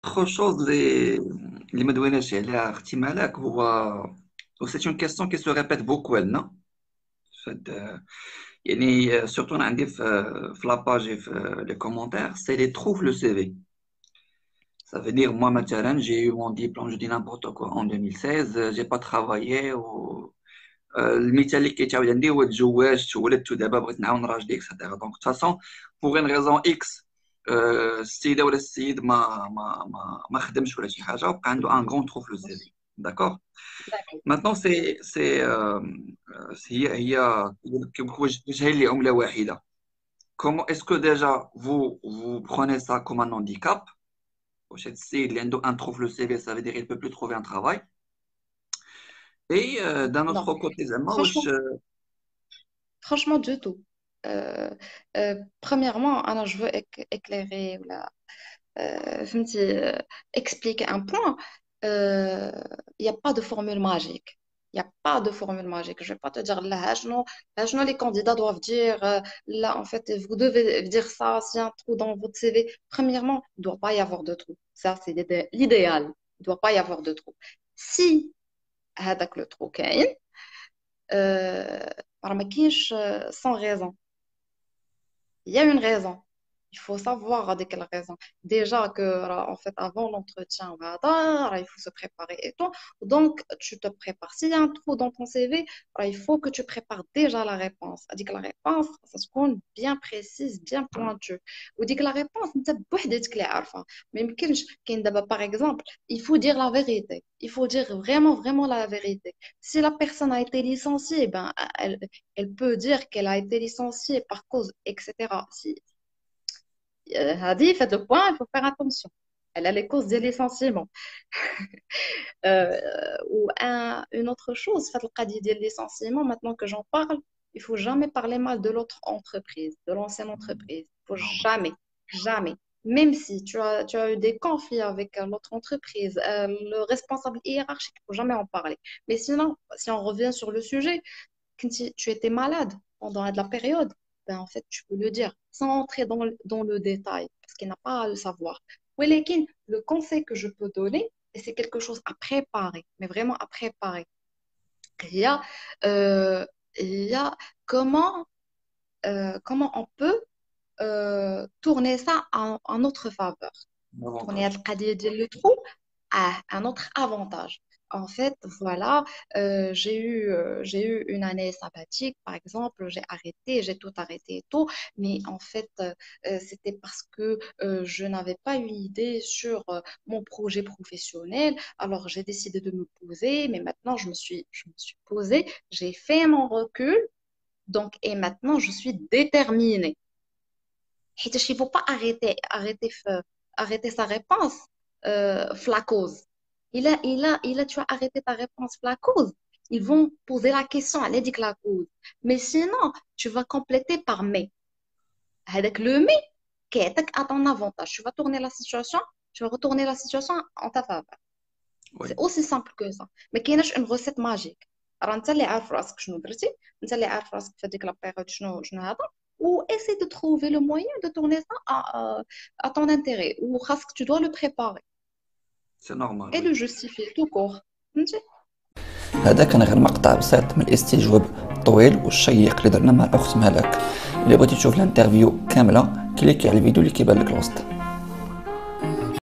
autre chose les مدويناش عليها اختي ملاك هو c'est une question qui se répète beaucoup elle non يعني surtout أنا عندي في la page et في les commentaires c'est les trouve le CV. Ça veut dire moi مثلا j'ai eu mon diplôme je dis n'importe quoi en 2016 j'ai pas travaillé ou المثال اللي كيتعاود عندي هو تزوجت ولدت ودابا بغيت نعاون راجلي اكسيتيرا دونك de toute façon pour une raison X السيده ولا السيد ما خدمش ولا شي حاجه وبقى عنده ان غون ترو في لو سي في داكور. D'accord. Maintenant, هي وجهين لعملة واحدة. Comment est-ce que déjà vous prenez ça comme un handicap? واش هاد السيد اللي عنده un trouve le CV, ça veut dire il peut plus trouver un travail. Et d'un Non, autre côté, زعما franchement, واش franchement, du tout. Premièrement, alors, je veux éclairer, voilà, فهمتي, expliquer un point. Euh, Il n'y a pas de formule magique. Il n'y a pas de formule magique. Je ne vais pas te dire là, non, les candidats doivent dire, là, en fait, vous devez dire ça, s'il y a un trou dans votre CV. Premièrement, il ne doit pas y avoir de trou. Ça, c'est l'idéal. Il ne doit pas y avoir de trou. Si, هذاك le trou كاين, راه ما كاينش sans raison. Il y a une raison. Il faut savoir de quelle raison. Déjà que, en fait, avant l'entretien, voilà, il faut se préparer et tout. Donc, tu te prépares. S'il y a un trou dans ton CV, il faut que tu prépares déjà la réponse. On dit que la réponse, ça se compte bien précise, bien pointue. On dit que la réponse, c'est بوحدك اللي عارفة. Mais يمكنش كاين دابا, par exemple, il faut dire la vérité. Il faut dire vraiment, vraiment la vérité. Si la personne a été licenciée, ben, elle peut dire qu'elle a été licenciée par cause, etc. Si, faites le point, il faut faire attention. Elle a les causes des licenciements. Une autre chose, faites le cas des licenciements, maintenant que j'en parle, il faut jamais parler mal de l'autre entreprise, de l'ancienne entreprise. Il faut normal. jamais, jamais. Même si tu as eu des conflits avec l'autre entreprise, le responsable hiérarchique, il ne faut jamais en parler. Mais sinon, si on revient sur le sujet, quand tu étais malade pendant la période, ben en fait, tu peux le dire sans entrer dans le détail, parce qu'il n'a pas à le savoir. Welekin, le conseil que je peux donner, et c'est quelque chose à préparer, mais vraiment à préparer, il y a, euh, il y a comment, comment on peut tourner ça en notre faveur. Tourner Avantage. le trou à un autre avantage. En fait, voilà, j'ai eu une année sabbatique, par exemple, j'ai tout arrêté et tout, mais en fait, c'était parce que je n'avais pas eu idée sur mon projet professionnel. Alors, j'ai décidé de me poser, mais maintenant, je me suis posée, j'ai fait mon recul, donc, et maintenant, je suis déterminée. Il ne faut pas arrêter sa réponse la cause. Tu as arrêté ta réponse la cause. Ils vont poser la question, elle dit que la cause. Mais sinon, tu vas compléter par mais. Avec le mais, qui est à ton avantage. Tu vas tourner la situation, tu vas retourner la situation en ta faveur. C'est Oui, aussi simple que ça. Mais il y a une recette magique. راه انت اللي عارف راسك شنو درتي, انت اللي عارف راسك في هذيك لا بيريود شنو هذا, ou essaie de trouver le moyen de tourner ça à ton intérêt, ou خاصك tu dois le préparer c'est normal, et oui. le justifier tout court. فهمتي؟ هذا كان غير مقطع بسيط من الاستجواب الطويل والشيق اللي درنا مع الأخت ملاك. اللي بغيتي تشوف الانترفيو كاملة كليكي على الفيديو اللي كيبان لك الوسط.